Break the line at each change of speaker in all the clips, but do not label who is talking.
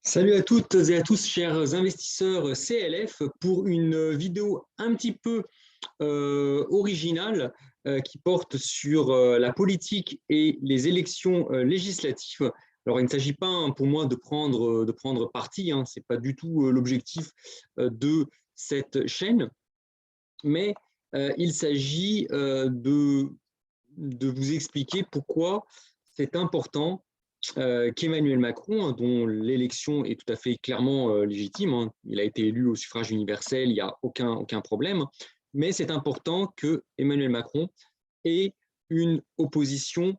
Salut à toutes et à tous, chers investisseurs CLF, pour une vidéo un petit peu originale qui porte sur la politique et les élections législatives. Alors, il ne s'agit pas pour moi de prendre parti, ce n'est pas du tout l'objectif de cette chaîne, mais il s'agit de vous expliquer pourquoi c'est important qu'Emmanuel Macron, dont l'élection est tout à fait clairement légitime, il a été élu au suffrage universel, il n'y a aucun problème, mais c'est important que Emmanuel Macron ait une opposition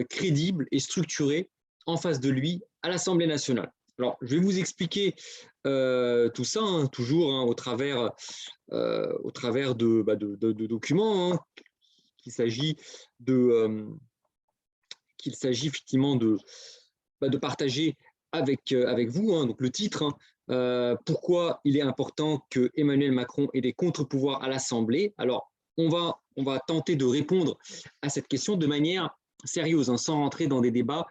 crédible et structurée en face de lui à l'Assemblée nationale. Alors, je vais vous expliquer tout ça, toujours au travers de documents, qu'il s'agit de, effectivement de partager avec vous. Donc le titre, pourquoi il est important que Emmanuel Macron ait des contre-pouvoirs à l'Assemblée. Alors, on va tenter de répondre à cette question de manière sérieuse, sans rentrer dans des débats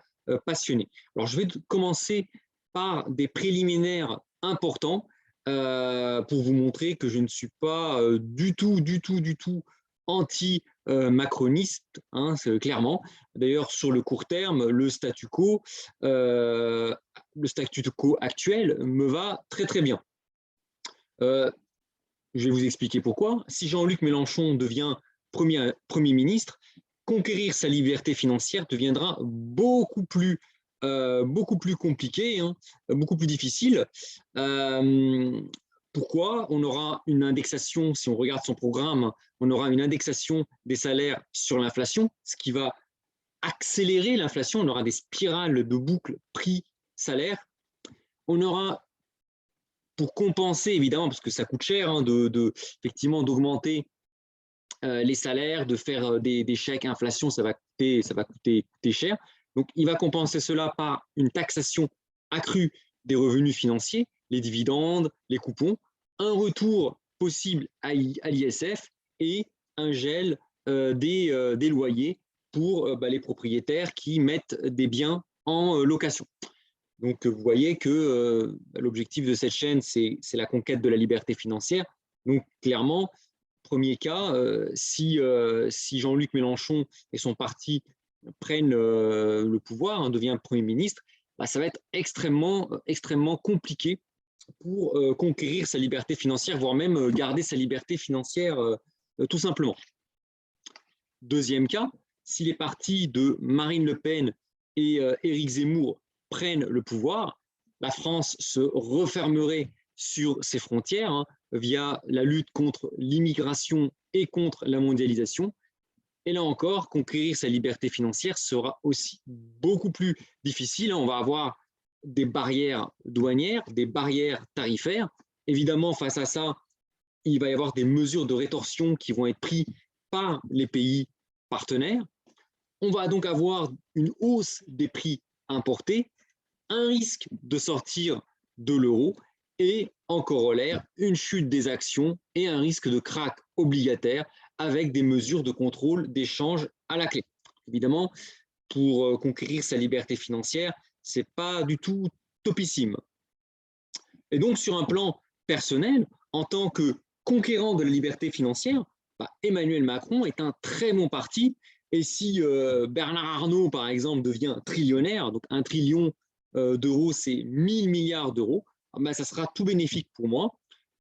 passionnés. Alors, je vais commencer par des préliminaires importants pour vous montrer que je ne suis pas du tout anti-macroniste, clairement. D'ailleurs, sur le court terme, le statu quo actuel me va très bien. Je vais vous expliquer pourquoi. Si Jean-Luc Mélenchon devient premier ministre, conquérir sa liberté financière deviendra beaucoup plus compliqué, beaucoup plus difficile. Pourquoi? On aura une indexation, si on regarde son programme, on aura une indexation des salaires sur l'inflation, ce qui va accélérer l'inflation. On aura des spirales de boucle prix-salaire. On aura, pour compenser évidemment, parce que ça coûte cher, effectivement d'augmenter les salaires, de faire des chèques inflation, ça va coûter cher. Donc, il va compenser cela par une taxation accrue des revenus financiers, les dividendes, les coupons, un retour possible à l'ISF et un gel des loyers pour les propriétaires qui mettent des biens en location. Donc, vous voyez que l'objectif de cette chaîne, c'est la conquête de la liberté financière. Donc, clairement, premier cas, si Jean-Luc Mélenchon et son parti prennent le pouvoir, devient Premier ministre, ça va être extrêmement compliqué pour conquérir sa liberté financière, voire même garder sa liberté financière tout simplement. Deuxième cas, si les partis de Marine Le Pen et Éric Zemmour prennent le pouvoir, la France se refermerait sur ses frontières via la lutte contre l'immigration et contre la mondialisation. Et là encore, conquérir sa liberté financière sera aussi beaucoup plus difficile. On va avoir des barrières douanières, des barrières tarifaires. Évidemment, face à ça, il va y avoir des mesures de rétorsion qui vont être prises par les pays partenaires. On va donc avoir une hausse des prix importés, un risque de sortir de l'euro et en corollaire, une chute des actions et un risque de krach obligataire avec des mesures de contrôle d'échange à la clé. Évidemment, pour conquérir sa liberté financière, ce n'est pas du tout topissime. Et donc, sur un plan personnel, en tant que conquérant de la liberté financière, Emmanuel Macron est un très bon parti. Et si Bernard Arnault, par exemple, devient trillionnaire, donc 1 trillion d'euros, c'est 1000 milliards d'euros, ça sera tout bénéfique pour moi.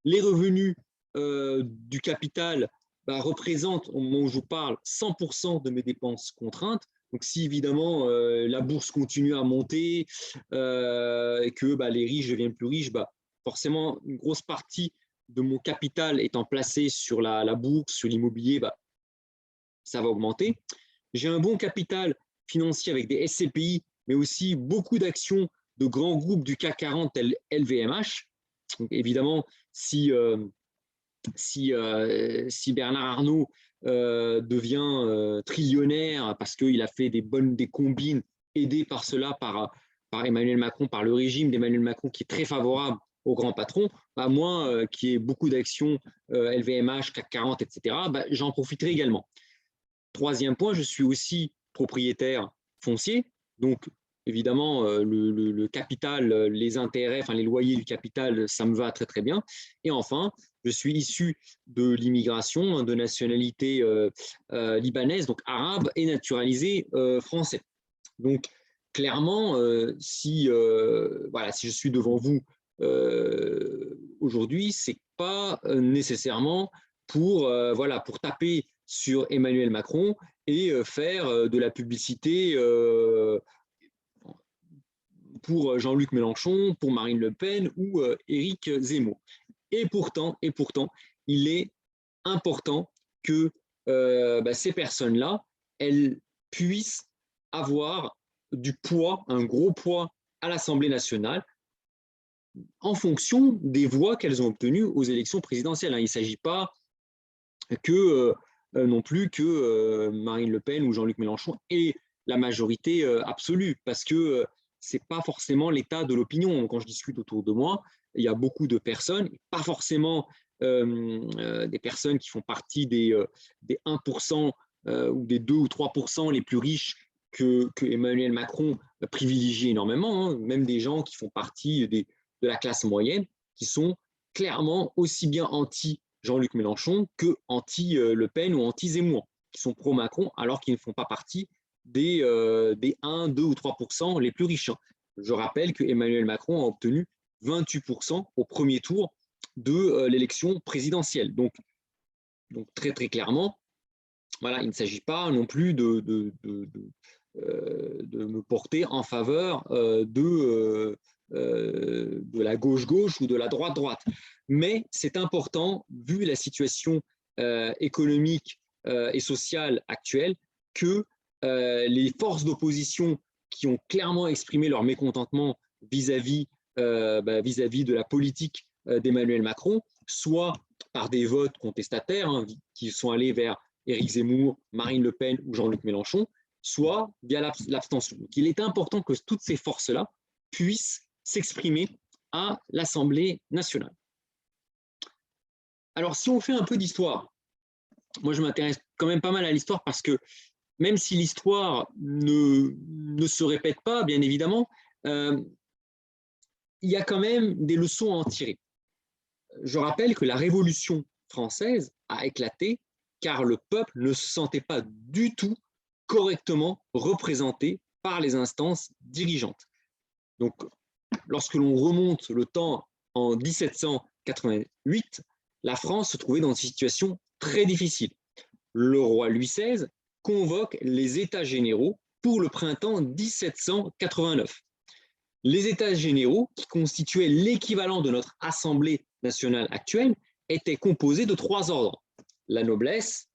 Les revenus du capital représentent, au moment où je vous parle, 100% de mes dépenses contraintes. Donc, si évidemment la bourse continue à monter et que les riches deviennent plus riches, forcément, une grosse partie de mon capital étant placé sur la bourse, sur l'immobilier, ça va augmenter. J'ai un bon capital financier avec des SCPI, mais aussi beaucoup d'actions de grands groupes du CAC 40 tel LVMH. Donc, évidemment, si Bernard Arnault devient trillionnaire parce qu'il a fait des combines aidées par cela par Emmanuel Macron, par le régime d'Emmanuel Macron qui est très favorable aux grands patrons, moi qui ai beaucoup d'actions LVMH, CAC 40, etc., j'en profiterai également. Troisième point, je suis aussi propriétaire foncier, donc évidemment, le capital, les intérêts, enfin les loyers du capital, ça me va très très bien. Et enfin, je suis issu de l'immigration, hein, de nationalité libanaise, donc arabe, et naturalisé français. Donc, clairement, voilà, si je suis devant vous aujourd'hui, ce n'est pas nécessairement voilà, pour taper sur Emmanuel Macron et faire de la publicité pour Jean-Luc Mélenchon, pour Marine Le Pen ou Éric Zemmour. Et pourtant, il est important que ces personnes-là, elles puissent avoir du poids, un gros poids à l'Assemblée nationale en fonction des voix qu'elles ont obtenues aux élections présidentielles. Il ne s'agit pas que non plus que Marine Le Pen ou Jean-Luc Mélenchon aient la majorité absolue, parce que ce n'est pas forcément l'état de l'opinion. Quand je discute autour de moi, il y a beaucoup de personnes, pas forcément des personnes qui font partie des 1% ou des 2 ou 3% les plus riches que Emmanuel Macron privilégie énormément, hein, même des gens qui font partie de la classe moyenne, qui sont clairement aussi bien anti-Jean-Luc Mélenchon que anti-Le Pen ou anti-Zemmour, qui sont pro-Macron alors qu'ils ne font pas partie des 1, 2 ou 3% les plus riches. Je rappelle que Emmanuel Macron a obtenu 28% au premier tour de l'élection présidentielle. Donc très très clairement, voilà, il ne s'agit pas non plus de me porter en faveur de la gauche-gauche ou de la droite-droite. Mais c'est important, vu la situation économique et sociale actuelle, que les forces d'opposition qui ont clairement exprimé leur mécontentement vis-à-vis de la politique d'Emmanuel Macron, soit par des votes contestataires hein, qui sont allés vers Éric Zemmour, Marine Le Pen ou Jean-Luc Mélenchon, soit via l'abstention. Donc, il est important que toutes ces forces-là puissent s'exprimer à l'Assemblée nationale. Alors, si on fait un peu d'histoire, moi je m'intéresse quand même pas mal à l'histoire parce que même si l'histoire ne se répète pas, bien évidemment, il y a quand même des leçons à en tirer. Je rappelle que la Révolution française a éclaté car le peuple ne se sentait pas du tout correctement représenté par les instances dirigeantes. Donc, lorsque l'on remonte le temps en 1788, la France se trouvait dans une situation très difficile. Le roi Louis XVI convoque les États généraux pour le printemps 1789. Les États généraux, qui constituaient l'équivalent de notre Assemblée nationale actuelle, étaient composés de 3 ordres: la noblesse,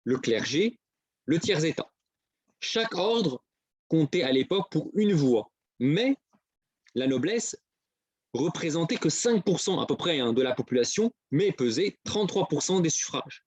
le clergé, le tiers-état. Chaque ordre comptait à l'époque pour une voix, mais la noblesse représentait que 5% à peu près de la population, mais pesait 33% des suffrages.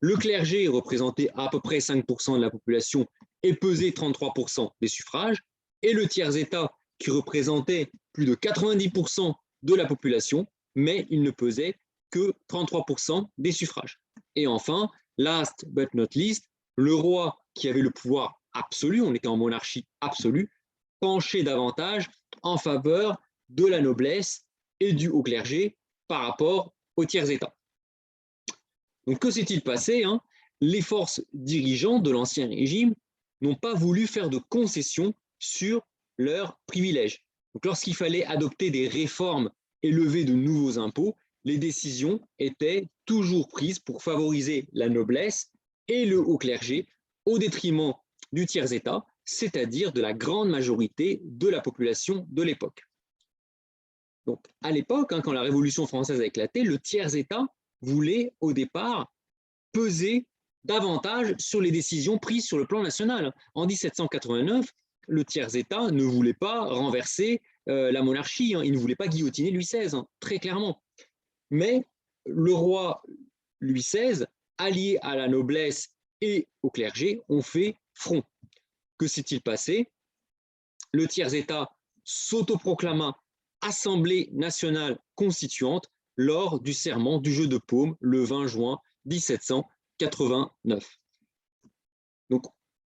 Le clergé représentait à peu près 5% de la population et pesait 33% des suffrages, et le tiers-état qui représentait plus de 90% de la population, mais il ne pesait que 33% des suffrages. Et enfin, last but not least, le roi qui avait le pouvoir absolu, on était en monarchie absolue, penchait davantage en faveur de la noblesse et du haut clergé par rapport au tiers-état. Donc que s'est-il passé hein? Les forces dirigeantes de l'Ancien Régime n'ont pas voulu faire de concessions sur leurs privilèges. Donc lorsqu'il fallait adopter des réformes et lever de nouveaux impôts, les décisions étaient toujours prises pour favoriser la noblesse et le haut clergé au détriment du tiers-état, c'est-à-dire de la grande majorité de la population de l'époque. Donc à l'époque, hein, quand la Révolution française a éclaté, le tiers-état voulait au départ peser davantage sur les décisions prises sur le plan national. En 1789, le tiers-état ne voulait pas renverser la monarchie, hein, il ne voulait pas guillotiner Louis XVI, hein, très clairement. Mais le roi Louis XVI, allié à la noblesse et au clergé, ont fait front. Que s'est-il passé? Le tiers-état s'autoproclama Assemblée nationale constituante lors du serment du jeu de paume le 20 juin 1789. Donc,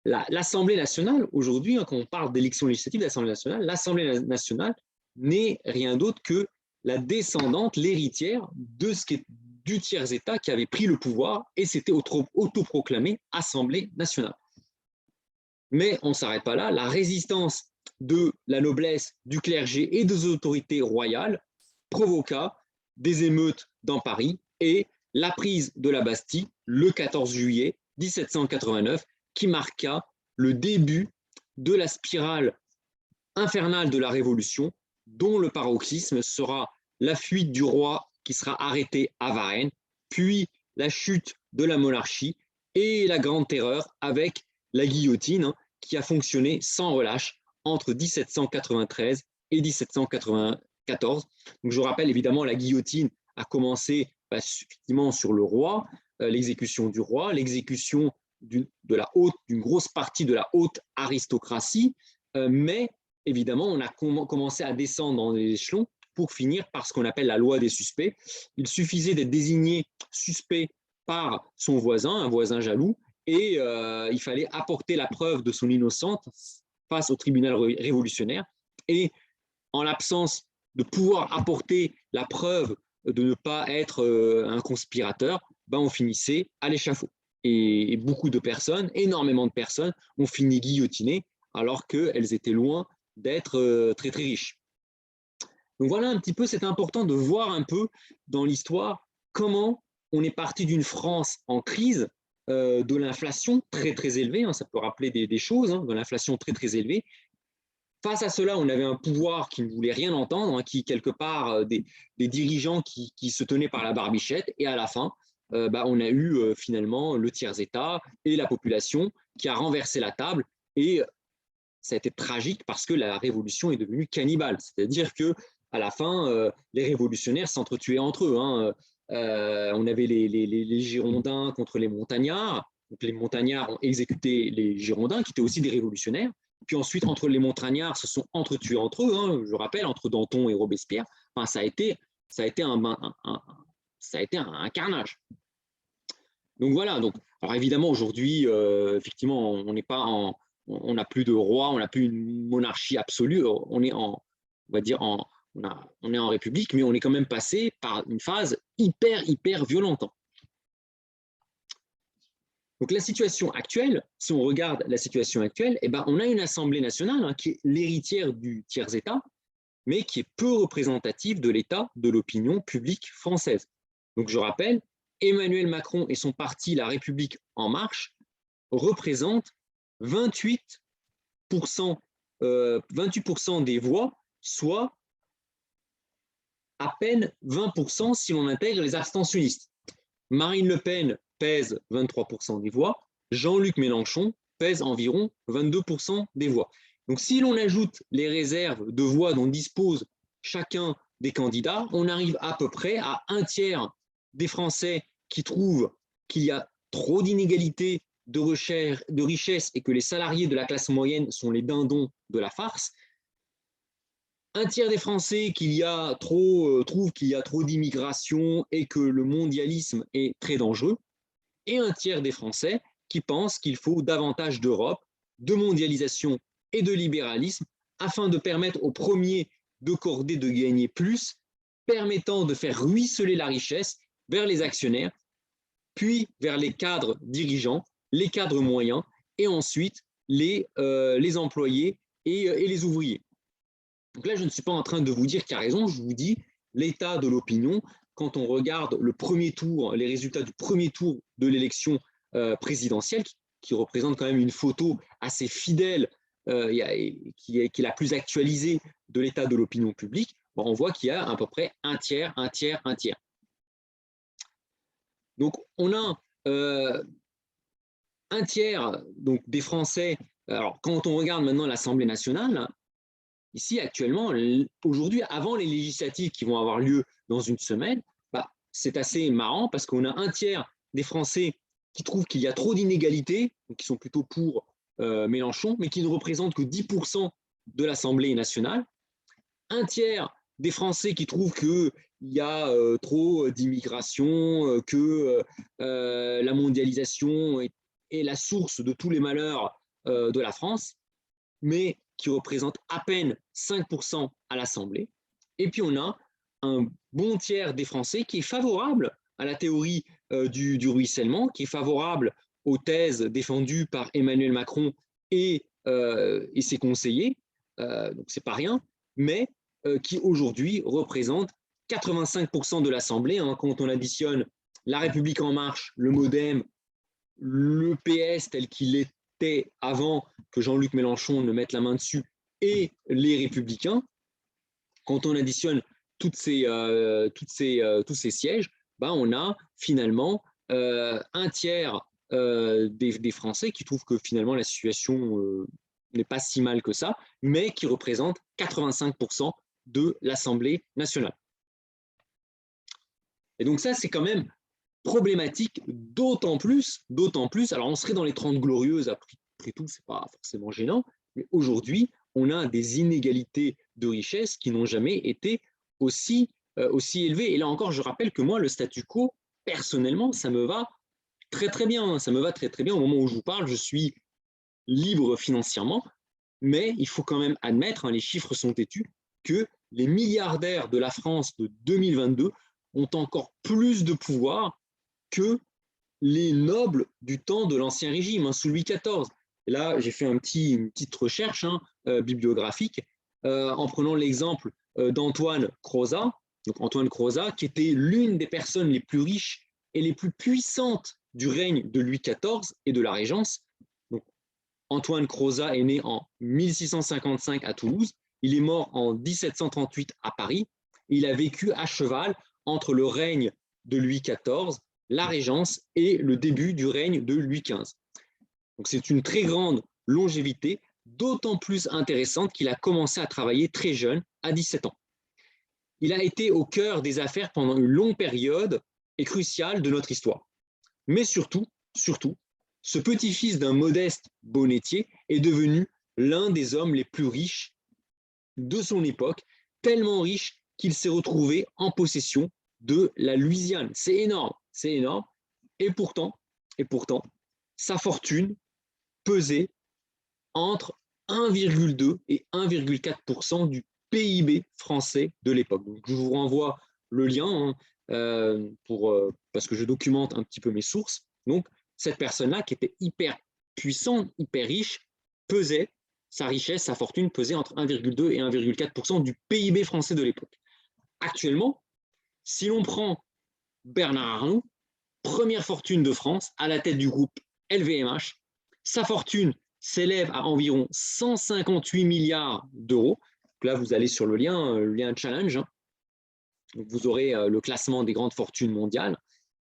l'Assemblée nationale, aujourd'hui, quand on parle d'élection législative de l'Assemblée nationale n'est rien d'autre que la descendante, l'héritière du tiers-État qui avait pris le pouvoir et s'était autoproclamée Assemblée nationale. Mais on ne s'arrête pas là. La résistance de la noblesse, du clergé et des autorités royales provoqua des émeutes dans Paris et la prise de la Bastille le 14 juillet 1789 qui marqua le début de la spirale infernale de la Révolution dont le paroxysme sera la fuite du roi qui sera arrêté à Varennes, puis la chute de la monarchie et la grande terreur avec la guillotine qui a fonctionné sans relâche entre 1793 et 1794. Donc, je rappelle évidemment, la guillotine a commencé effectivement sur le roi, l'exécution du roi, l'exécution d'une grosse partie de la haute aristocratie, mais évidemment, on a commencé à descendre dans les échelons pour finir par ce qu'on appelle la loi des suspects. Il suffisait d'être désigné suspect par son voisin, un voisin jaloux, et il fallait apporter la preuve de son innocence face au tribunal révolutionnaire. Et en l'absence de pouvoir apporter la preuve de ne pas être un conspirateur, on finissait à l'échafaud. Et beaucoup de personnes, énormément de personnes, ont fini guillotinées alors qu'elles étaient loin d'être très très riches. Donc voilà un petit peu, c'est important de voir un peu dans l'histoire comment on est parti d'une France en crise, de l'inflation très très élevée, ça peut rappeler des choses, de l'inflation très très élevée. Face à cela, on avait un pouvoir qui ne voulait rien entendre, qui quelque part, des dirigeants qui se tenaient par la barbichette, et à la fin, on a eu finalement le tiers-État et la population qui a renversé la table, et ça a été tragique parce que la révolution est devenue cannibale, c'est-à-dire qu'à la fin, les révolutionnaires s'entretuaient entre eux. On avait les Girondins contre les Montagnards, donc les Montagnards ont exécuté les Girondins qui étaient aussi des révolutionnaires, puis ensuite entre les Montagnards se sont entretués entre eux, je rappelle, entre Danton et Robespierre. Enfin, ça a été un carnage. Donc voilà, alors évidemment aujourd'hui, effectivement, on n'a plus de roi, on n'a plus une monarchie absolue, on est en république, mais on est quand même passé par une phase hyper violente. Donc la situation actuelle, si on regarde la situation actuelle, on a une Assemblée nationale qui est l'héritière du tiers-État, mais qui est peu représentative de l'état de l'opinion publique française. Donc je rappelle, Emmanuel Macron et son parti La République En Marche représentent 28% des voix, soit à peine 20% si l'on intègre les abstentionnistes. Marine Le Pen pèse 23% des voix, Jean-Luc Mélenchon pèse environ 22% des voix. Donc si l'on ajoute les réserves de voix dont dispose chacun des candidats, on arrive à peu près à un tiers des Français qui trouvent qu'il y a trop d'inégalités de richesse et que les salariés de la classe moyenne sont les dindons de la farce. Un tiers des Français trouvent qu'il y a trop d'immigration et que le mondialisme est très dangereux. Et un tiers des Français qui pensent qu'il faut davantage d'Europe, de mondialisation et de libéralisme afin de permettre aux premiers de corder de gagner plus, permettant de faire ruisseler la richesse vers les actionnaires, puis vers les cadres dirigeants, les cadres moyens et ensuite les employés et les ouvriers. Donc là, je ne suis pas en train de vous dire qui a raison, je vous dis l'état de l'opinion. Quand on regarde le premier tour, les résultats du premier tour de l'élection présidentielle, qui représente quand même une photo assez fidèle, qui est la plus actualisée de l'état de l'opinion publique, on voit qu'il y a à peu près un tiers. Donc on a un tiers donc, des Français. Alors quand on regarde maintenant l'Assemblée nationale, ici actuellement, aujourd'hui, avant les législatives qui vont avoir lieu dans une semaine, c'est assez marrant parce qu'on a un tiers des Français qui trouvent qu'il y a trop d'inégalités, qui sont plutôt pour Mélenchon, mais qui ne représentent que 10% de l'Assemblée nationale. Un tiers des Français qui trouvent qu'il y a trop d'immigration, que la mondialisation est la source de tous les malheurs de la France, mais qui représente à peine 5% à l'Assemblée. Et puis on a un bon tiers des Français qui est favorable à la théorie du ruissellement, qui est favorable aux thèses défendues par Emmanuel Macron et ses conseillers, donc c'est pas rien, mais qui aujourd'hui représente 85% de l'Assemblée, hein, quand on additionne La République En Marche, le MoDem, le PS tel qu'il était avant que Jean-Luc Mélenchon ne mette la main dessus, et les Républicains. Quand on additionne tous ces sièges, ben on a finalement un tiers des Français qui trouvent que finalement la situation n'est pas si mal que ça, mais qui représente 85% de l'Assemblée nationale. Et donc ça, c'est quand même problématique, d'autant plus, alors on serait dans les 30 glorieuses, après tout, c'est pas forcément gênant, mais aujourd'hui, on a des inégalités de richesse qui n'ont jamais été aussi élevées. Et là encore, je rappelle que moi, le statu quo, personnellement, ça me va très très bien. Ça me va très très bien. Au moment où je vous parle, je suis libre financièrement, mais il faut quand même admettre, hein, les chiffres sont têtus, que les milliardaires de la France de 2022 ont encore plus de pouvoir que les nobles du temps de l'Ancien Régime, hein, sous Louis XIV. Et là, j'ai fait une petite recherche bibliographique en prenant l'exemple d'Antoine Crozat. Donc Antoine Crozat, qui était l'une des personnes les plus riches et les plus puissantes du règne de Louis XIV et de la Régence. Donc, Antoine Crozat est né en 1655 à Toulouse. Il est mort en 1738 à Paris. Il a vécu à cheval entre le règne de Louis XIV, la Régence et le début du règne de Louis XV. Donc c'est une très grande longévité, d'autant plus intéressante qu'il a commencé à travailler très jeune, à 17 ans. Il a été au cœur des affaires pendant une longue période et cruciale de notre histoire. Mais surtout, ce petit-fils d'un modeste bonnetier est devenu l'un des hommes les plus riches de son époque, tellement riche qu'il s'est retrouvé en possession de la Louisiane. C'est énorme, c'est énorme. Et pourtant, sa fortune pesait entre 1,2 et 1,4% du PIB français de l'époque. Donc, je vous renvoie le lien parce que je documente un petit peu mes sources. Donc, cette personne-là, qui était hyper puissante, hyper riche, pesait, sa richesse, sa fortune pesait entre 1,2 et 1,4% du PIB français de l'époque. Actuellement, si l'on prend Bernard Arnault, première fortune de France, à la tête du groupe LVMH, sa fortune s'élève à environ 158 milliards d'euros. Là, vous allez sur le lien challenge. Hein. Donc, vous aurez le classement des grandes fortunes mondiales.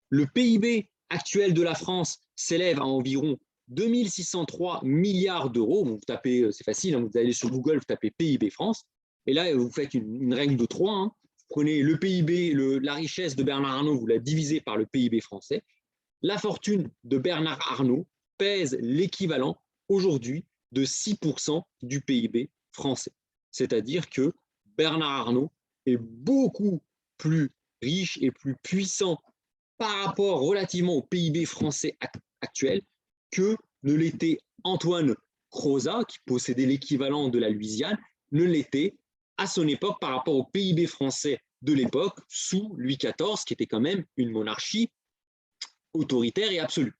Le PIB actuel de la France s'élève à environ 2603 milliards d'euros. Bon, vous tapez, c'est facile, hein, vous allez sur Google, vous tapez PIB France. Et là, vous faites une règle de 3. Hein. Vous prenez le PIB, la richesse de Bernard Arnault, vous la divisez par le PIB français. La fortune de Bernard Arnault pèse l'équivalent aujourd'hui de 6% du PIB français. C'est-à-dire que Bernard Arnault est beaucoup plus riche et plus puissant par rapport relativement au PIB français actuel que ne l'était Antoine Crozat, qui possédait l'équivalent de la Louisiane, ne l'était à son époque par rapport au PIB français de l'époque sous Louis XIV, qui était quand même une monarchie autoritaire et absolue.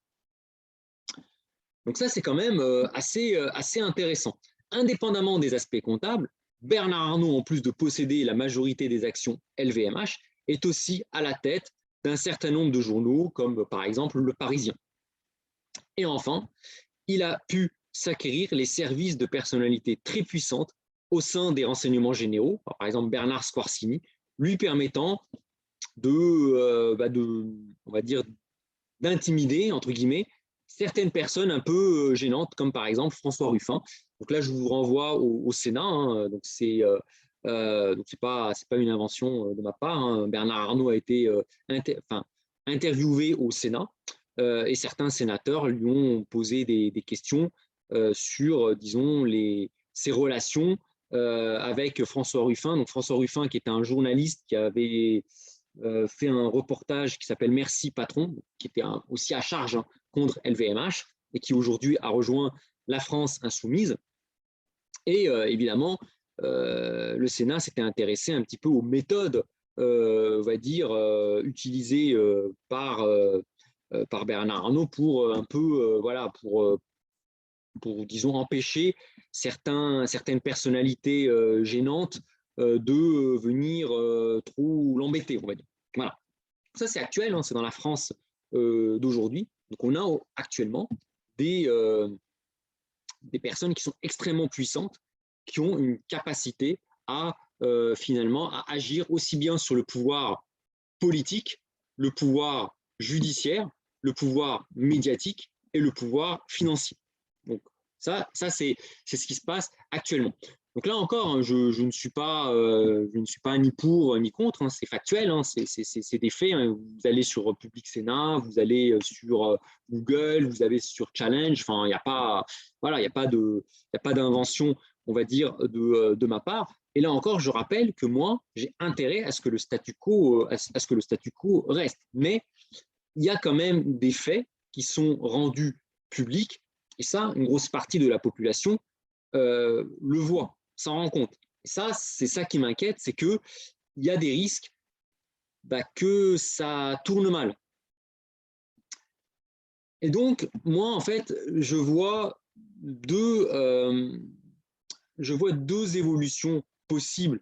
Donc ça, c'est quand même assez intéressant. Indépendamment des aspects comptables, Bernard Arnault, en plus de posséder la majorité des actions LVMH, est aussi à la tête d'un certain nombre de journaux, comme par exemple Le Parisien. Et enfin, il a pu s'acquérir les services de personnalités très puissantes au sein des renseignements généraux, par exemple Bernard Squarcini, lui permettant on va dire, d'intimider, entre guillemets, certaines personnes un peu gênantes, comme par exemple François Ruffin. Donc là, je vous renvoie au Sénat. Hein, donc c'est pas une invention de ma part. Hein. Bernard Arnault a été interviewé au Sénat et certains sénateurs lui ont posé des questions sur, disons, ses relations avec François Ruffin. Donc François Ruffin, qui était un journaliste qui avait fait un reportage qui s'appelle Merci Patron, qui était aussi à charge, hein, contre LVMH et qui aujourd'hui a rejoint la France insoumise. Et évidemment, le Sénat s'était intéressé un petit peu aux méthodes, on va dire, utilisées par Bernard Arnault pour un peu, voilà, disons, empêcher certaines personnalités gênantes de venir trop l'embêter, on va dire. Voilà. Ça, c'est actuel, hein, c'est dans la France d'aujourd'hui. Donc, on a actuellement des personnes qui sont extrêmement puissantes, qui ont une capacité à finalement à agir aussi bien sur le pouvoir politique, le pouvoir judiciaire, le pouvoir médiatique et le pouvoir financier. Donc ça c'est ce qui se passe actuellement. Donc là encore, hein, je ne suis pas ni pour ni contre, hein, c'est factuel, hein, c'est des faits. Hein. Vous allez sur Public Sénat, vous allez sur Google, vous allez sur Challenge. Enfin, il n'y a pas, voilà, il n'y a pas d'invention, on va dire, de ma part. Et là encore, je rappelle que moi, j'ai intérêt à ce que le statu quo, reste. Mais il y a quand même des faits qui sont rendus publics, et ça, une grosse partie de la population le voit, s'en rend compte. Et ça, c'est ça qui m'inquiète, c'est qu'il y a des risques que ça tourne mal. Et donc, moi, en fait, je vois deux évolutions possibles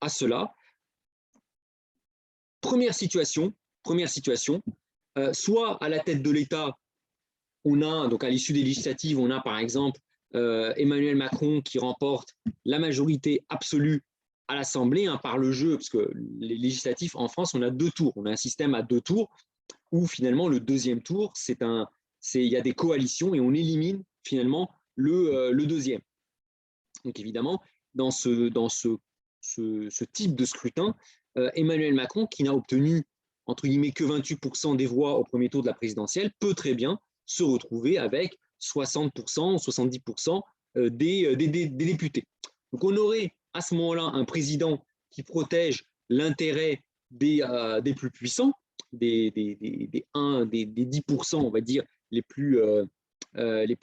à cela. Première situation, soit à la tête de l'État, on a, donc à l'issue des législatives, on a par exemple Emmanuel Macron qui remporte la majorité absolue à l'Assemblée hein, par le jeu, parce que les législatifs en France, on a 2 tours. On a un système à 2 tours où finalement le deuxième tour, il y a des coalitions et on élimine finalement le deuxième. Donc évidemment, dans ce type de scrutin, Emmanuel Macron, qui n'a obtenu entre guillemets que 28% des voix au premier tour de la présidentielle, peut très bien se retrouver avec 60%, 70% des députés. Donc on aurait à ce moment-là un président qui protège l'intérêt des plus puissants, des 10%, on va dire, les plus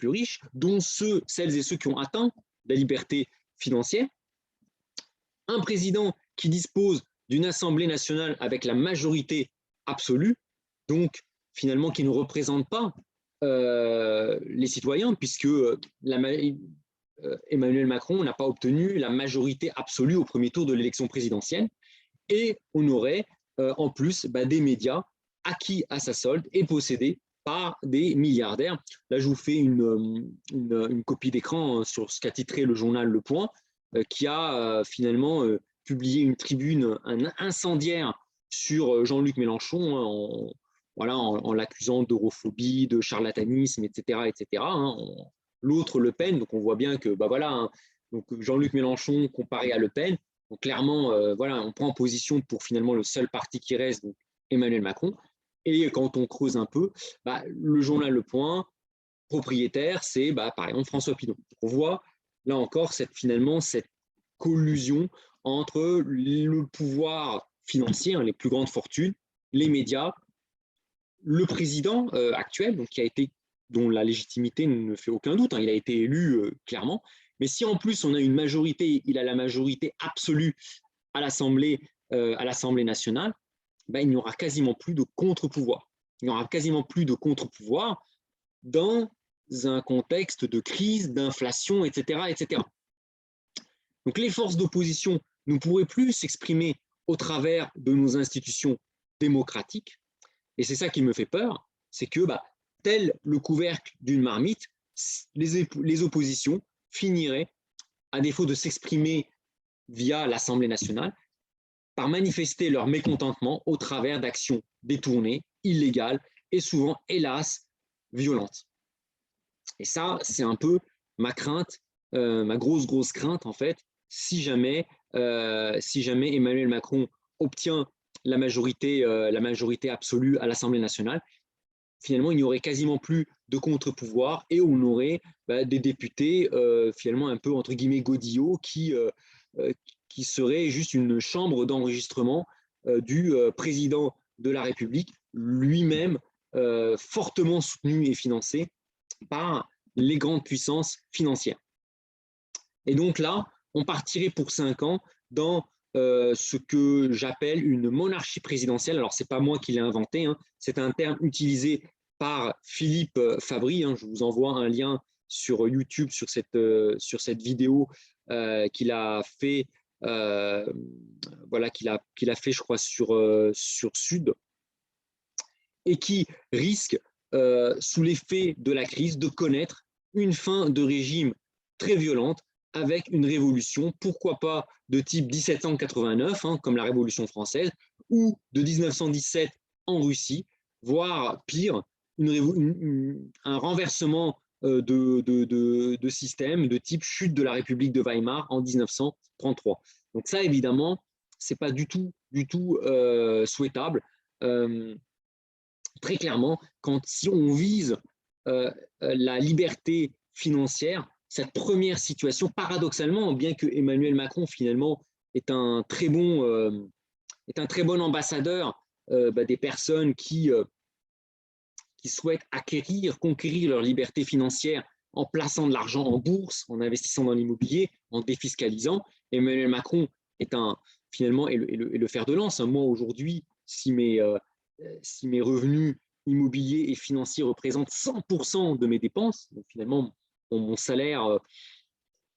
riches, dont celles et ceux qui ont atteint la liberté financière. Un président qui dispose d'une Assemblée nationale avec la majorité absolue, donc finalement qui ne représente pas les citoyens, puisque Emmanuel Macron n'a pas obtenu la majorité absolue au premier tour de l'élection présidentielle, et on aurait en plus des médias acquis à sa solde et possédés par des milliardaires. Là, je vous fais une copie d'écran sur ce qu'a titré le journal Le Point, qui a finalement publié une tribune incendiaire sur Jean-Luc Mélenchon en l'accusant d'europhobie, de charlatanisme, etc. etc. L'autre, Le Pen, donc on voit bien que donc Jean-Luc Mélenchon comparé à Le Pen, donc clairement, on prend position pour finalement le seul parti qui reste, donc Emmanuel Macron. Et quand on creuse un peu, le journal Le Point, propriétaire, c'est par exemple François Pinault. On voit là encore cette collusion entre le pouvoir financier, les plus grandes fortunes, les médias, le président actuel, donc dont la légitimité ne fait aucun doute, il a été élu clairement. Mais si en plus on a une majorité, il a la majorité absolue à l'Assemblée nationale, il n'y aura quasiment plus de contre-pouvoir. Il n'y aura quasiment plus de contre-pouvoir dans un contexte de crise, d'inflation, etc., etc. Donc les forces d'opposition ne pourraient plus s'exprimer au travers de nos institutions démocratiques. Et c'est ça qui me fait peur, c'est que, tel le couvercle d'une marmite, les oppositions finiraient, à défaut de s'exprimer via l'Assemblée nationale, par manifester leur mécontentement au travers d'actions détournées, illégales et souvent, hélas, violentes. Et ça, c'est un peu ma crainte, ma grosse crainte, en fait, si jamais Emmanuel Macron obtient la majorité absolue à l'Assemblée nationale, finalement, il n'y aurait quasiment plus de contre-pouvoir et on aurait des députés finalement un peu, entre guillemets, godillots qui serait juste une chambre d'enregistrement du président de la République, lui-même fortement soutenu et financé par les grandes puissances financières. Et donc là, on partirait pour 5 ans dans ce que j'appelle une monarchie présidentielle. Alors, ce n'est pas moi qui l'ai inventé, hein, c'est un terme utilisé par Philippe Fabry. Hein, je vous envoie un lien sur YouTube sur cette vidéo qu'il a fait, voilà, qu'il a fait, je crois, sur Sud, et qui risque, sous l'effet de la crise, de connaître une fin de régime très violente avec une révolution, pourquoi pas de type 1789, hein, comme la Révolution française, ou de 1917 en Russie, voire pire, un renversement de système de type chute de la République de Weimar en 1933. Donc ça, évidemment, ce n'est pas du tout souhaitable. Très clairement, si on vise la liberté financière, cette première situation, paradoxalement, bien que Emmanuel Macron, finalement, est un très bon ambassadeur des personnes qui souhaitent conquérir leur liberté financière en plaçant de l'argent en bourse, en investissant dans l'immobilier, en défiscalisant. Emmanuel Macron est finalement le fer de lance. Moi, aujourd'hui, si mes revenus immobiliers et financiers représentent 100% de mes dépenses, donc finalement, mon salaire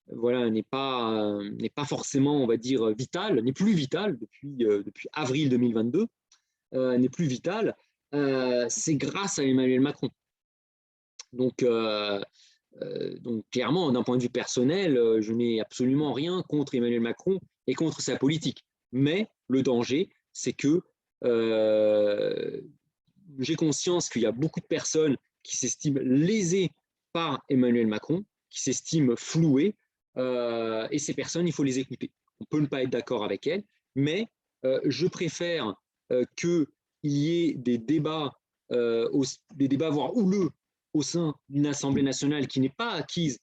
voilà, n'est pas forcément, on va dire, vital, n'est plus vital depuis avril 2022, n'est plus vital, c'est grâce à Emmanuel Macron. Donc clairement, d'un point de vue personnel, je n'ai absolument rien contre Emmanuel Macron et contre sa politique. Mais le danger, c'est que j'ai conscience qu'il y a beaucoup de personnes qui s'estiment lésées par Emmanuel Macron, qui s'estiment flouées, et ces personnes, il faut les écouter. On peut ne pas être d'accord avec elles, mais je préfère qu'il y ait des débats voire houleux au sein d'une Assemblée nationale qui n'est pas acquise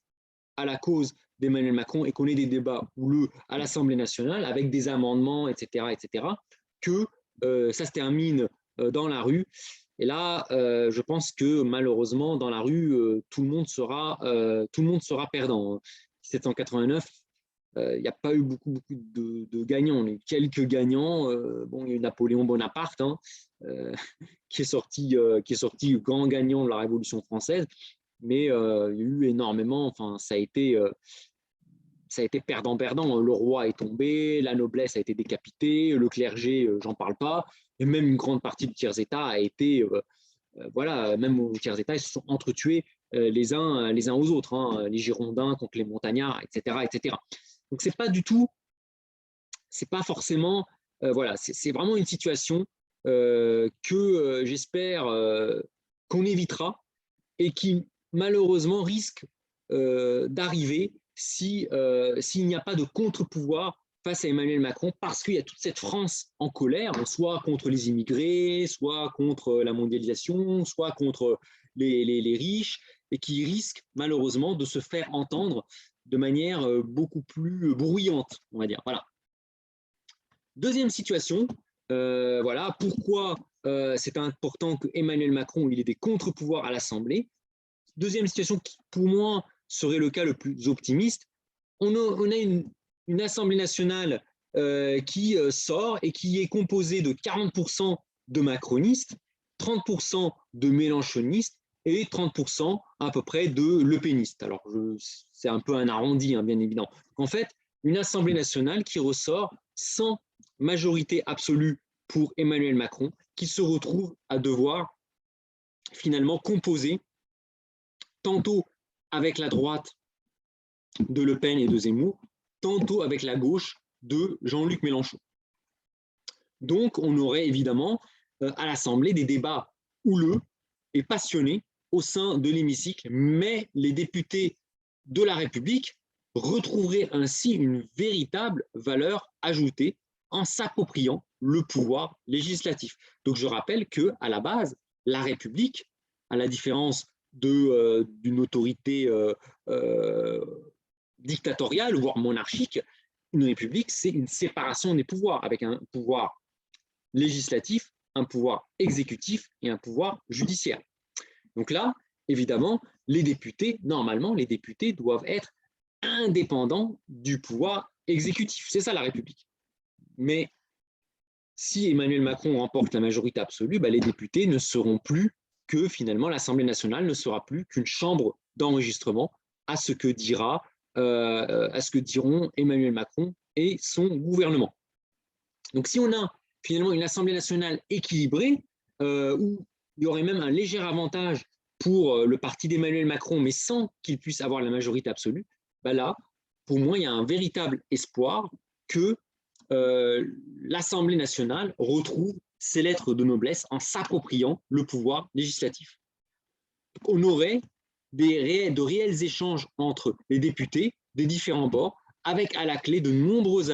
à la cause d'Emmanuel Macron et qu'on ait des débats houleux à l'Assemblée nationale avec des amendements, etc., que ça se termine dans la rue. Et là, je pense que malheureusement, dans la rue, tout le monde sera perdant. En 1789, il n'y a pas eu beaucoup de gagnants. On a eu quelques gagnants. Bon, il y a eu Napoléon Bonaparte, hein, qui est sorti grand gagnant de la Révolution française. Mais il y a eu énormément. Enfin, ça a été perdant-perdant. Le roi est tombé, la noblesse a été décapitée, le clergé, j'en parle pas, et même une grande partie du tiers-état a été, voilà, même au tiers-état, ils se sont entretués les uns aux autres, hein, les Girondins contre les Montagnards, etc. Donc c'est pas forcément, voilà, c'est vraiment une situation que j'espère qu'on évitera et qui malheureusement risque d'arriver s'il n'y a pas de contre-pouvoir face à Emmanuel Macron, parce qu'il y a toute cette France en colère, soit contre les immigrés, soit contre la mondialisation, soit contre les riches, et qui risque malheureusement de se faire entendre de manière beaucoup plus bruyante, on va dire. Voilà. Deuxième situation, voilà, pourquoi c'est important que Emmanuel Macron il ait des contre-pouvoirs à l'Assemblée. Deuxième situation qui, pour moi, serait le cas le plus optimiste. On a une Assemblée nationale qui sort et qui est composée de 40% de macronistes, 30% de mélenchonistes et 30% à peu près de lepénistes. Alors, c'est un peu un arrondi, hein, bien évidemment. Donc, en fait, une Assemblée nationale qui ressort sans majorité absolue pour Emmanuel Macron, qui se retrouve à devoir finalement composer tantôt avec la droite de Le Pen et de Zemmour, tantôt avec la gauche de Jean-Luc Mélenchon. Donc, on aurait évidemment à l'Assemblée des débats houleux et passionnés au sein de l'hémicycle, mais les députés de la République retrouveraient ainsi une véritable valeur ajoutée en s'appropriant le pouvoir législatif. Donc, je rappelle qu'à la base, la République, à la différence d'une autorité dictatoriale, voire monarchique, une république, c'est une séparation des pouvoirs, avec un pouvoir législatif, un pouvoir exécutif et un pouvoir judiciaire. Donc là, évidemment, les députés, normalement, les députés doivent être indépendants du pouvoir exécutif. C'est ça la République. Mais si Emmanuel Macron remporte la majorité absolue, les députés ne seront plus que, finalement, l'Assemblée nationale ne sera plus qu'une chambre d'enregistrement à ce que diront Emmanuel Macron et son gouvernement. Donc, si on a finalement une Assemblée nationale équilibrée, où il y aurait même un léger avantage pour le parti d'Emmanuel Macron, mais sans qu'il puisse avoir la majorité absolue, là, pour moi, il y a un véritable espoir que l'Assemblée nationale retrouve ses lettres de noblesse en s'appropriant le pouvoir législatif. On aurait de réels échanges entre les députés des différents bords, avec à la clé de nombreux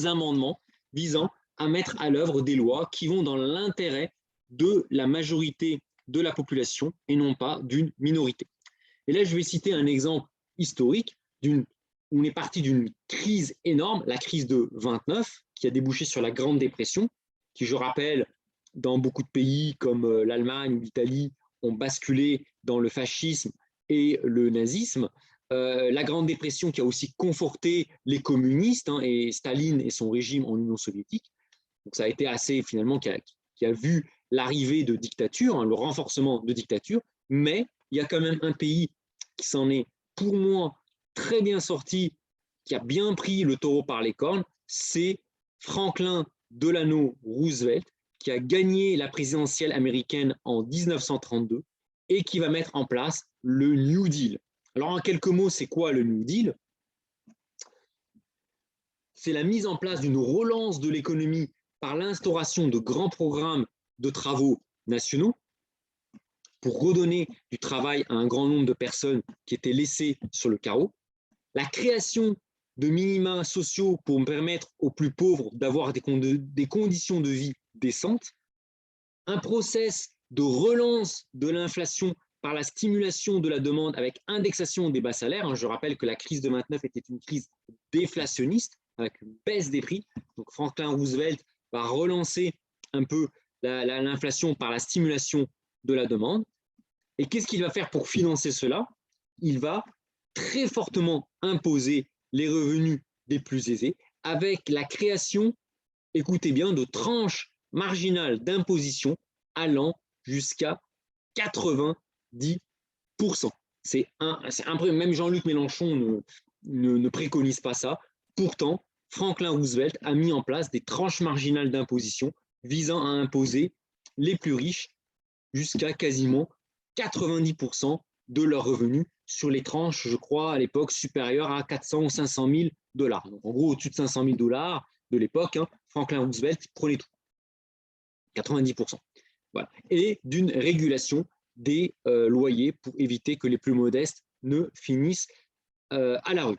amendements visant à mettre à l'œuvre des lois qui vont dans l'intérêt de la majorité de la population et non pas d'une minorité. Et là, je vais citer un exemple historique où on est parti d'une crise énorme, la crise de 29, qui a débouché sur la Grande Dépression, qui, je rappelle, dans beaucoup de pays comme l'Allemagne ou l'Italie, ont basculé dans le fascisme et le nazisme. La Grande Dépression qui a aussi conforté les communistes et Staline et son régime en Union soviétique. Donc ça a été assez, finalement, qui a vu l'arrivée de dictatures, le renforcement de dictatures, mais il y a quand même un pays qui s'en est, pour moi, très bien sorti, qui a bien pris le taureau par les cornes, c'est Franklin Delano Roosevelt, qui a gagné la présidentielle américaine en 1932 et qui va mettre en place le New Deal. Alors, en quelques mots, c'est quoi le New Deal? C'est la mise en place d'une relance de l'économie par l'instauration de grands programmes de travaux nationaux pour redonner du travail à un grand nombre de personnes qui étaient laissées sur le carreau, la création de minima sociaux pour permettre aux plus pauvres d'avoir des conditions de vie décentes, un process de relance de l'inflation par la stimulation de la demande avec indexation des bas salaires. Je rappelle que la crise de 29 était une crise déflationniste avec une baisse des prix. Donc Franklin Roosevelt va relancer un peu l'inflation par la stimulation de la demande. Et qu'est-ce qu'il va faire pour financer cela? Il va très fortement imposer les revenus des plus aisés avec la création, écoutez bien, de tranches marginales d'imposition allant jusqu'à 90%. C'est même Jean-Luc Mélenchon ne préconise pas ça. Pourtant, Franklin Roosevelt a mis en place des tranches marginales d'imposition visant à imposer les plus riches jusqu'à quasiment 90% de leurs revenus sur les tranches, je crois, à l'époque, supérieures à 400 ou 500 000 dollars. Donc, en gros, au-dessus de 500 000 dollars de l'époque, Franklin Roosevelt prenait tout. 90%. Voilà. Et d'une régulation des loyers pour éviter que les plus modestes ne finissent à la rue.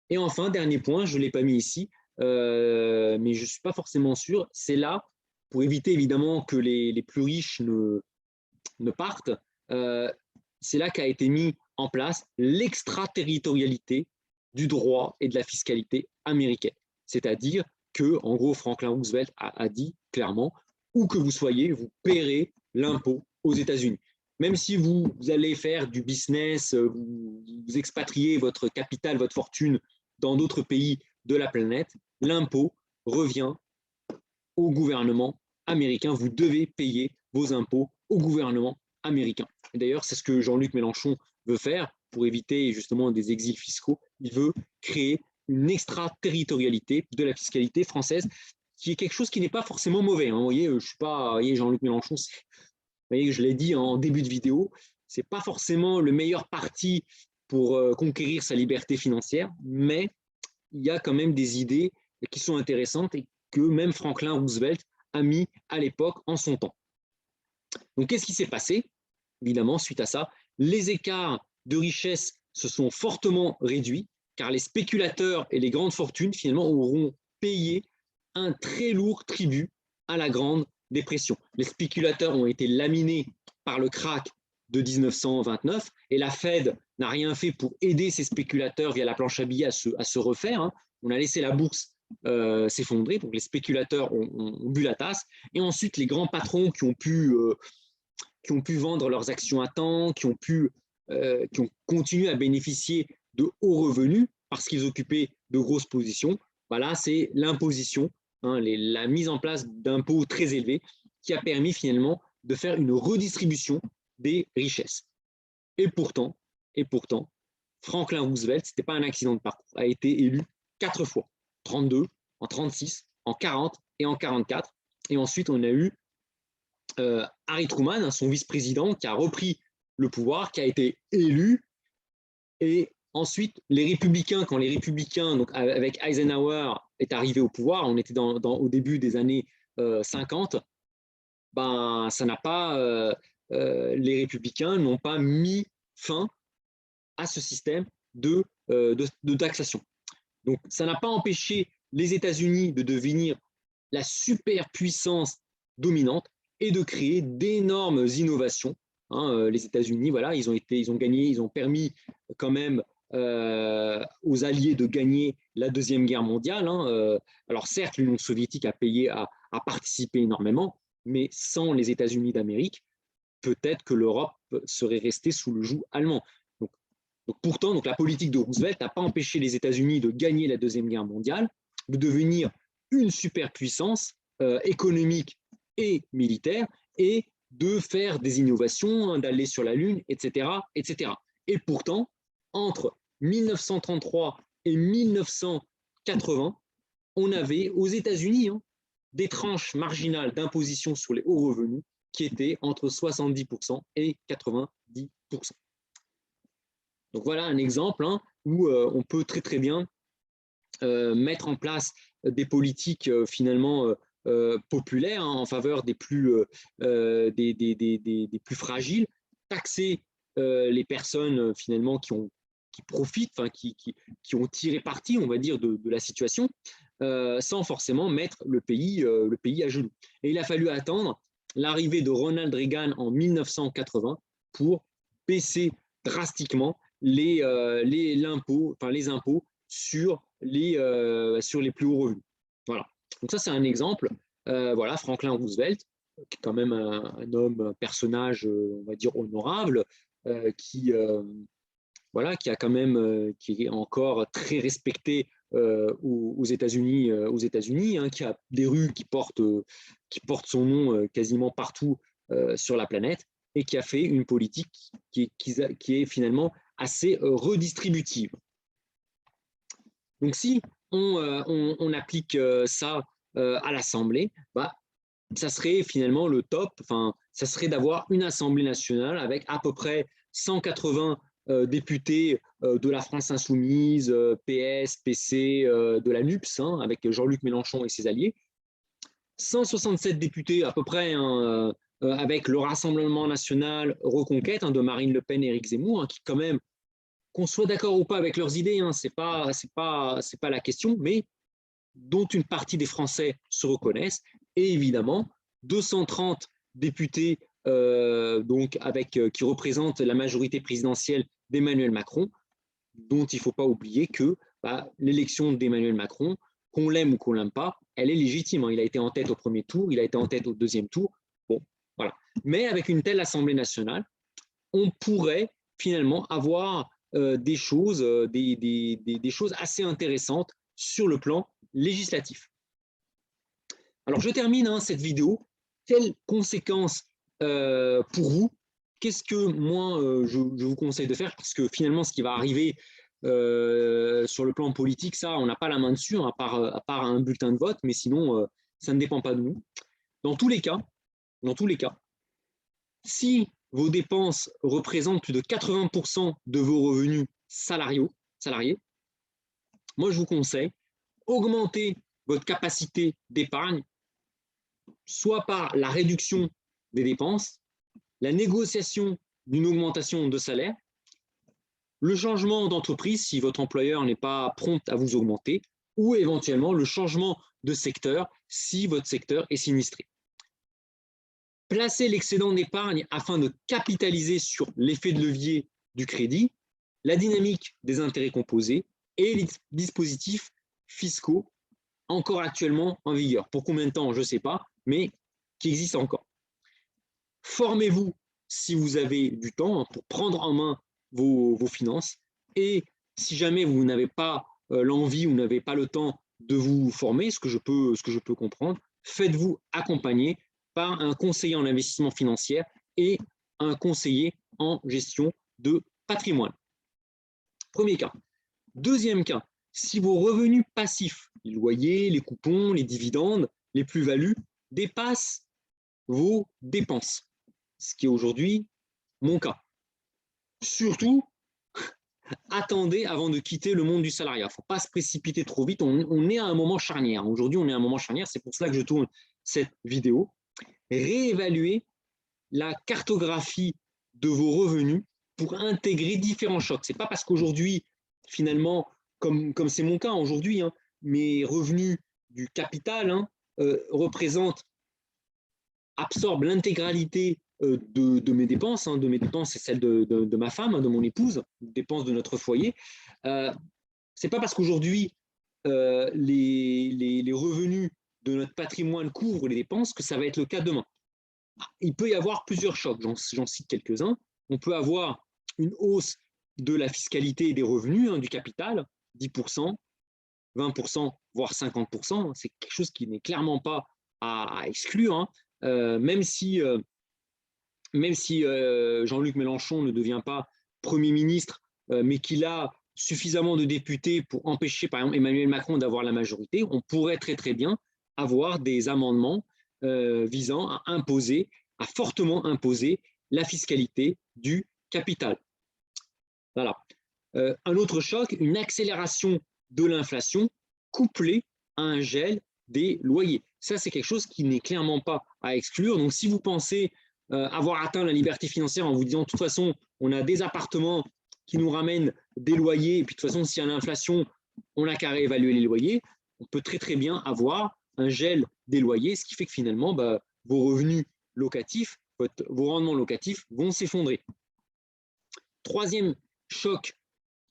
Et enfin, dernier point, je ne l'ai pas mis ici, mais je ne suis pas forcément sûr, c'est là, pour éviter évidemment que les plus riches ne partent, c'est là qu'a été mis en place l'extraterritorialité du droit et de la fiscalité américaine. C'est-à-dire que, en gros, Franklin Roosevelt a dit clairement, où que vous soyez, vous paierez l'impôt aux États-Unis. Même si vous allez faire du business, vous expatriez votre capital, votre fortune dans d'autres pays de la planète, l'impôt revient au gouvernement américain. Vous devez payer vos impôts au gouvernement américain. D'ailleurs, c'est ce que Jean-Luc Mélenchon veut faire pour éviter justement des exils fiscaux. Il veut créer une extraterritorialité de la fiscalité française, qui est quelque chose qui n'est pas forcément mauvais. Vous voyez, je suis pas, voyez, Jean-Luc Mélenchon, vous voyez, je l'ai dit en début de vidéo, c'est pas forcément le meilleur parti pour conquérir sa liberté financière, mais il y a quand même des idées qui sont intéressantes et que même Franklin Roosevelt a mis à l'époque en son temps. Donc, qu'est-ce qui s'est passé? Évidemment, suite à ça, les écarts de richesse se sont fortement réduits, car les spéculateurs et les grandes fortunes, finalement, auront payé un très lourd tribut à la Grande Dépression. Les spéculateurs ont été laminés par le krach de 1929, et la Fed n'a rien fait pour aider ces spéculateurs via la planche à billets à se refaire. On a laissé la bourse s'effondrer, donc les spéculateurs ont bu la tasse, et ensuite les grands patrons qui ont pu qui ont pu vendre leurs actions à temps, qui ont continué à bénéficier de hauts revenus parce qu'ils occupaient de grosses positions. Voilà, c'est l'imposition, hein, la mise en place d'impôts très élevés qui a permis finalement de faire une redistribution des richesses. Et pourtant, Franklin Roosevelt, ce n'était pas un accident de parcours, a été élu 4 fois, 32, en 36, en 40 et en 44. Et ensuite, on a eu Harry Truman, son vice-président, qui a repris le pouvoir, qui a été élu. Et ensuite, les républicains, quand les républicains, donc avec Eisenhower, est arrivé au pouvoir, on était au début des années 50, ben, ça n'a pas, les républicains n'ont pas mis fin à ce système de taxation. Donc, ça n'a pas empêché les États-Unis de devenir la superpuissance dominante et de créer d'énormes innovations. Hein, les États-Unis, voilà, ils ont gagné, ils ont permis quand même aux Alliés de gagner la Deuxième Guerre mondiale. Hein, alors certes, l'Union soviétique a participé énormément, mais sans les États-Unis d'Amérique, peut-être que l'Europe serait restée sous le joug allemand. Pourtant, la politique de Roosevelt n'a pas empêché les États-Unis de gagner la Deuxième Guerre mondiale, de devenir une superpuissance économique et militaire, et de faire des innovations, hein, d'aller sur la Lune, etc., etc. Et pourtant, entre 1933 et 1980, on avait aux États-Unis des tranches marginales d'imposition sur les hauts revenus qui étaient entre 70% et 90%. Donc voilà un exemple où on peut très très bien mettre en place des politiques finalement populaires en faveur des plus fragiles, taxer les personnes finalement qui profitent, qui ont tiré parti, on va dire, de la situation, sans forcément mettre le pays à genoux. Et il a fallu attendre l'arrivée de Ronald Reagan en 1980 pour baisser drastiquement les impôts sur les plus hauts revenus. Voilà. Donc ça, c'est un exemple. Voilà, Franklin Roosevelt, qui est quand même un homme, un personnage, on va dire, honorable, qui a quand même, qui est encore très respecté aux États-Unis, hein, qui a des rues qui portent son nom quasiment partout sur la planète, et qui a fait une politique qui est finalement assez redistributive. Donc, si on applique ça à l'Assemblée, ça serait finalement le top, ça serait d'avoir une Assemblée nationale avec à peu près 180 députés de la France insoumise, PS, PC, de la NUPS, hein, avec Jean-Luc Mélenchon et ses alliés, 167 députés à peu près, hein, avec le Rassemblement national Reconquête, hein, de Marine Le Pen et Éric Zemmour, hein, qui quand même, qu'on soit d'accord ou pas avec leurs idées, hein, c'est pas la question, mais dont une partie des Français se reconnaissent, et évidemment 230 députés qui représentent la majorité présidentielle d'Emmanuel Macron, dont il ne faut pas oublier que l'élection d'Emmanuel Macron, qu'on l'aime ou qu'on ne l'aime pas, elle est légitime. Il a été en tête au premier tour, il a été en tête au deuxième tour. Bon, voilà. Mais avec une telle Assemblée nationale, on pourrait finalement avoir des choses assez intéressantes sur le plan législatif. Alors, je termine cette vidéo. Quelles conséquences pour vous? Qu'est-ce que moi, je vous conseille de faire? Parce que finalement, ce qui va arriver sur le plan politique, ça, on n'a pas la main dessus, hein, à part un bulletin de vote, mais sinon, ça ne dépend pas de nous. Dans tous les cas, si vos dépenses représentent plus de 80% de vos revenus salariés, moi, je vous conseille augmenter votre capacité d'épargne, soit par la réduction des dépenses, la négociation d'une augmentation de salaire, le changement d'entreprise si votre employeur n'est pas prompt à vous augmenter, ou éventuellement le changement de secteur si votre secteur est sinistré. Placez l'excédent d'épargne afin de capitaliser sur l'effet de levier du crédit, la dynamique des intérêts composés et les dispositifs fiscaux encore actuellement en vigueur. Pour combien de temps, je ne sais pas, mais qui existent encore. Formez-vous si vous avez du temps hein, pour prendre en main vos finances. Et si jamais vous n'avez pas l'envie ou n'avez pas le temps de vous former, ce que je peux comprendre, faites-vous accompagner par un conseiller en investissement financier et un conseiller en gestion de patrimoine. Premier cas. Deuxième cas, si vos revenus passifs, les loyers, les coupons, les dividendes, les plus-values, dépassent vos dépenses, ce qui est aujourd'hui mon cas. Surtout, attendez avant de quitter le monde du salariat. Il ne faut pas se précipiter trop vite. On est à un moment charnière. Aujourd'hui, on est à un moment charnière. C'est pour cela que je tourne cette vidéo. Réévaluer la cartographie de vos revenus pour intégrer différents chocs. Ce n'est pas parce qu'aujourd'hui, finalement, comme c'est mon cas aujourd'hui, hein, mes revenus du capital absorbent l'intégralité de mes dépenses, de mes dépenses et celles de ma femme, de mon épouse, dépenses de notre foyer. C'est pas parce qu'aujourd'hui les revenus de notre patrimoine couvrent les dépenses que ça va être le cas demain. Il peut y avoir plusieurs chocs, j'en cite quelques-uns. On peut avoir une hausse de la fiscalité et des revenus du capital, 10%, 20%, voire 50%. C'est quelque chose qui n'est clairement pas à exclure, même si Jean-Luc Mélenchon ne devient pas Premier ministre, mais qu'il a suffisamment de députés pour empêcher, par exemple, Emmanuel Macron d'avoir la majorité, on pourrait très très bien avoir des amendements visant à fortement imposer la fiscalité du capital. Voilà. Un autre choc, une accélération de l'inflation couplée à un gel des loyers. Ça, c'est quelque chose qui n'est clairement pas à exclure. Donc, si vous pensez avoir atteint la liberté financière en vous disant, de toute façon, on a des appartements qui nous ramènent des loyers, et puis de toute façon, s'il y a l'inflation, on n'a qu'à réévaluer les loyers, on peut très très bien avoir un gel des loyers, ce qui fait que finalement, vos revenus locatifs, vos rendements locatifs vont s'effondrer. Troisième choc,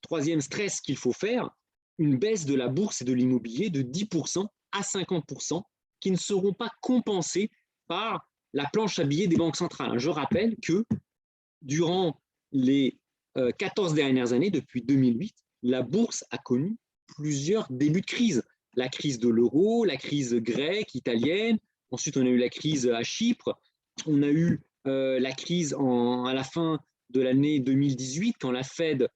troisième stress qu'il faut faire, une baisse de la bourse et de l'immobilier de 10% à 50% qui ne seront pas compensés par la planche à billets des banques centrales. Je rappelle que durant les 14 dernières années, depuis 2008, la bourse a connu plusieurs débuts de crise. La crise de l'euro, la crise grecque, italienne, ensuite on a eu la crise à Chypre, on a eu la crise à la fin de l'année 2018 quand la Fed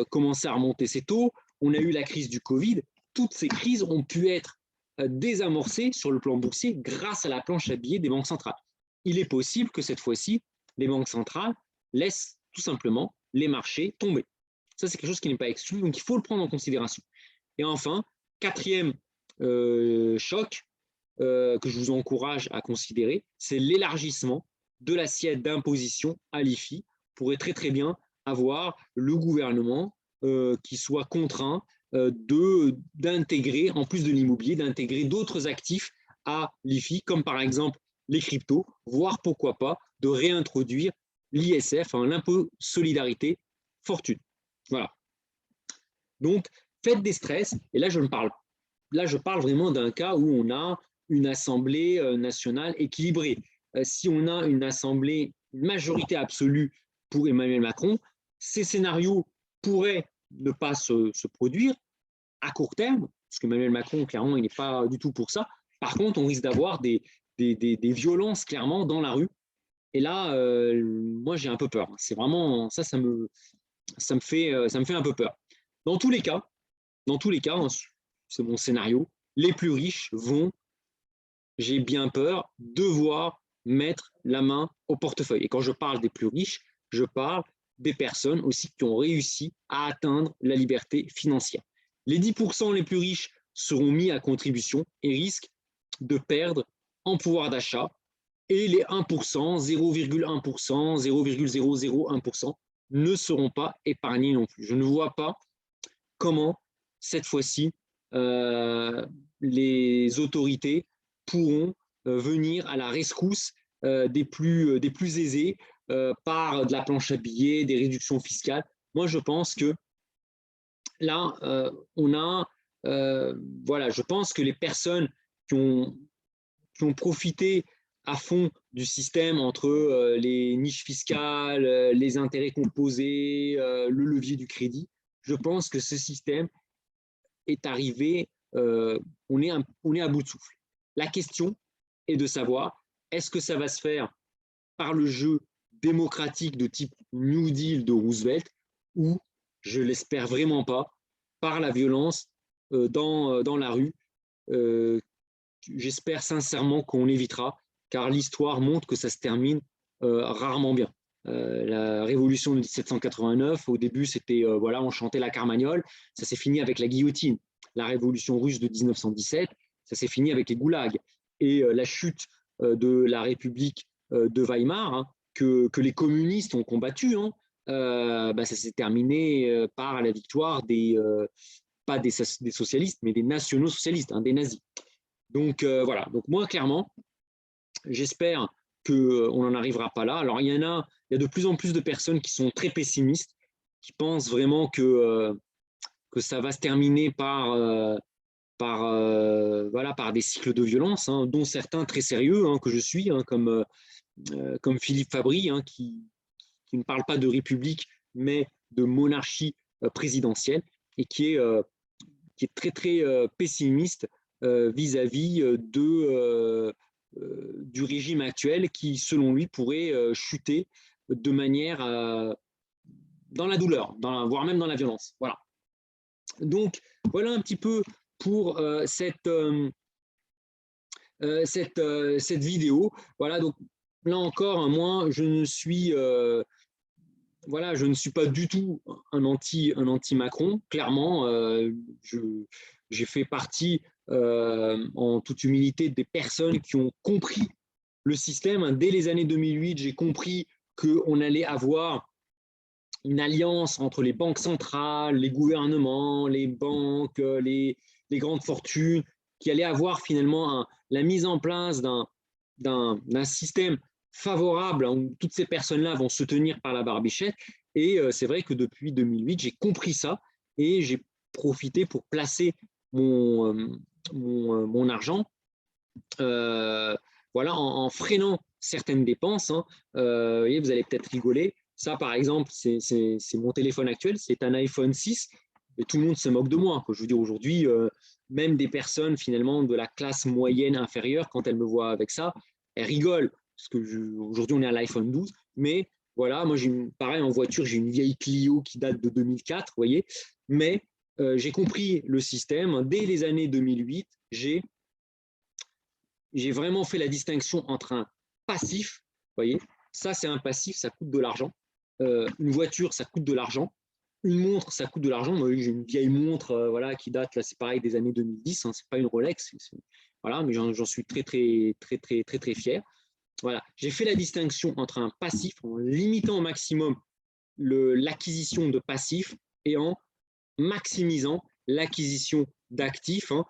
commençait à remonter ses taux, on a eu la crise du Covid. Toutes ces crises ont pu être désamorcées sur le plan boursier grâce à la planche à billets des banques centrales. Il est possible que cette fois-ci, les banques centrales laissent tout simplement les marchés tomber. Ça, c'est quelque chose qui n'est pas exclu, donc il faut le prendre en considération. Et enfin, quatrième choc que je vous encourage à considérer, c'est l'élargissement de l'assiette d'imposition à l'IFI. Pourrait très très bien avoir le gouvernement qui soit contraint d'intégrer, en plus de l'immobilier, d'intégrer d'autres actifs à l'IFI, comme par exemple les cryptos, voire pourquoi pas de réintroduire l'ISF, l'impôt solidarité fortune. Voilà. Donc, faites des stress, et là je parle vraiment d'un cas où on a une assemblée nationale équilibrée. Si on a une majorité absolue pour Emmanuel Macron, ces scénarios pourraient ne pas se produire à court terme, parce qu'Emmanuel Macron, clairement, il n'est pas du tout pour ça. Par contre, on risque d'avoir des violences, clairement, dans la rue. Et là, moi, j'ai un peu peur. C'est vraiment, ça me fait un peu peur. Dans tous les cas, c'est mon scénario, les plus riches vont, j'ai bien peur, devoir mettre la main au portefeuille. Et quand je parle des plus riches, je parle des personnes aussi qui ont réussi à atteindre la liberté financière. Les 10% les plus riches seront mis à contribution et risquent de perdre en pouvoir d'achat. Et les 1%, 0,1%, 0,001% ne seront pas épargnés non plus. Je ne vois pas comment, cette fois-ci, les autorités pourront venir à la rescousse des plus aisés par de la planche à billets, des réductions fiscales. Moi, je pense que là, voilà, je pense que les personnes qui ont profité à fond du système entre les niches fiscales, les intérêts composés, le levier du crédit. Je pense que ce système est arrivé, on est à bout de souffle. La question est de savoir, est-ce que ça va se faire par le jeu démocratique de type New Deal de Roosevelt ou, je l'espère vraiment pas, par la violence dans la rue. J'espère sincèrement qu'on évitera, car l'histoire montre que ça se termine rarement bien. La révolution de 1789, au début, c'était, voilà, on chantait la Carmagnole, ça s'est fini avec la guillotine. La révolution russe de 1917, ça s'est fini avec les goulags. Et la chute de la République de Weimar, hein, que les communistes ont combattu, hein, ça s'est terminé par la victoire pas des socialistes, mais des nationaux-socialistes, hein, des nazis. Donc voilà, donc moi clairement, j'espère qu'on n'en arrivera pas là. Alors il y a de plus en plus de personnes qui sont très pessimistes, qui pensent vraiment que ça va se terminer voilà, par des cycles de violence, hein, dont certains très sérieux, hein, que je suis, hein, comme Philippe Fabry, hein, qui ne parle pas de république, mais de monarchie présidentielle, et qui est très, très pessimiste vis-à-vis du régime actuel qui, selon lui, pourrait chuter de manière dans la douleur, voire même dans la violence. Voilà. Donc, voilà un petit peu pour cette vidéo. Voilà, donc là encore, moi, je ne suis voilà, je ne suis pas du tout un anti-Macron. Clairement, j'ai fait partie, en toute humilité, des personnes qui ont compris le système. Dès les années 2008, j'ai compris qu'on allait avoir une alliance entre les banques centrales, les gouvernements, les banques, les grandes fortunes, qui allait avoir finalement la mise en place d'un système favorable où toutes ces personnes-là vont se tenir par la barbichette. Et c'est vrai que depuis 2008, j'ai compris ça et j'ai profité pour placer mon argent voilà, en freinant certaines dépenses. Hein. Vous allez peut-être rigoler. Ça, par exemple, c'est mon téléphone actuel, c'est un iPhone 6 et tout le monde se moque de moi. Je veux dire, aujourd'hui, même des personnes finalement de la classe moyenne inférieure, quand elles me voient avec ça, elles rigolent. Parce qu'aujourd'hui, on est à l'iPhone 12. Mais voilà, moi, pareil, en voiture, j'ai une vieille Clio qui date de 2004, vous voyez. Mais j'ai compris le système. Dès les années 2008, j'ai vraiment fait la distinction entre un passif, vous voyez, ça c'est un passif, ça coûte de l'argent. Une voiture, ça coûte de l'argent. Une montre, ça coûte de l'argent. Moi, j'ai une vieille montre voilà, qui date, là, c'est pareil, des années 2010. Hein, c'est pas une Rolex. Voilà, mais j'en suis très, très, très, très, très, très fier. Voilà. J'ai fait la distinction entre un passif en limitant au maximum l'acquisition de passifs et en maximisant l'acquisition d'actifs, hein,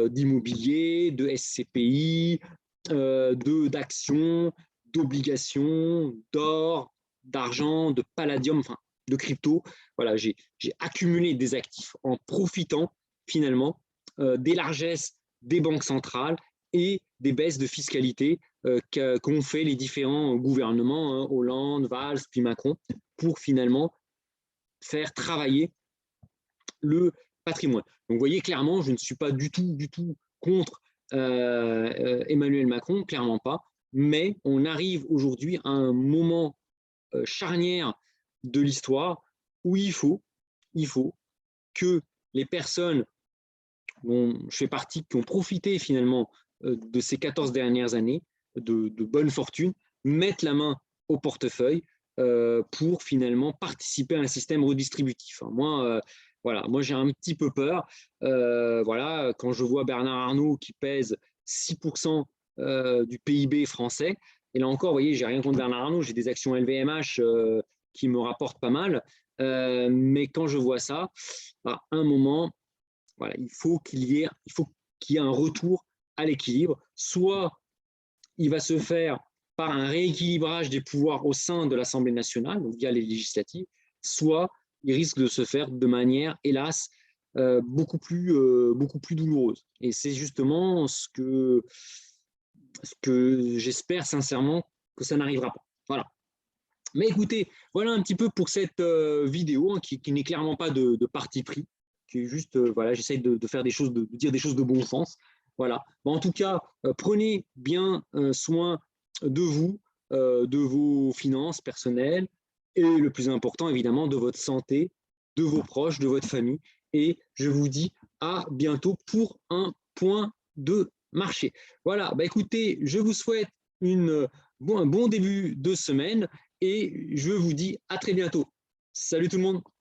d'immobilier, de SCPI, d'actions, d'obligations, d'or, d'argent, de palladium, enfin de crypto. Voilà, j'ai accumulé des actifs en profitant finalement des largesses des banques centrales et des baisses de fiscalité qu'ont fait les différents gouvernements, hein, Hollande, Valls, puis Macron, pour finalement faire travailler le patrimoine. Donc, vous voyez, clairement, je ne suis pas du tout contre Emmanuel Macron, clairement pas, mais on arrive aujourd'hui à un moment charnière de l'histoire où il faut que les personnes dont je fais partie, qui ont profité finalement de ces 14 dernières années de bonne fortune, mettent la main au portefeuille pour finalement participer à un système redistributif. Moi, voilà, moi j'ai un petit peu peur. Voilà, quand je vois Bernard Arnault qui pèse 6% du PIB français, et là encore, vous voyez, j'ai rien contre Bernard Arnault, j'ai des actions LVMH qui me rapportent pas mal, mais quand je vois ça, à un moment, voilà, il faut qu'il y ait un retour à l'équilibre. Soit il va se faire par un rééquilibrage des pouvoirs au sein de l'Assemblée nationale, donc via les législatives, soit il risque de se faire de manière, hélas, beaucoup plus douloureuse. Et c'est justement ce que ce que j'espère sincèrement que ça n'arrivera pas. Voilà. Mais écoutez, voilà un petit peu pour cette vidéo hein, qui n'est clairement pas de parti pris, qui est juste, voilà, j'essaie de faire des choses, de dire des choses de bon sens. Voilà. Bon, en tout cas, prenez bien soin de vous, de vos finances personnelles et le plus important, évidemment, de votre santé, de vos proches, de votre famille. Et je vous dis à bientôt pour un point de marché. Voilà, bah, écoutez, je vous souhaite un bon début de semaine et je vous dis à très bientôt. Salut tout le monde!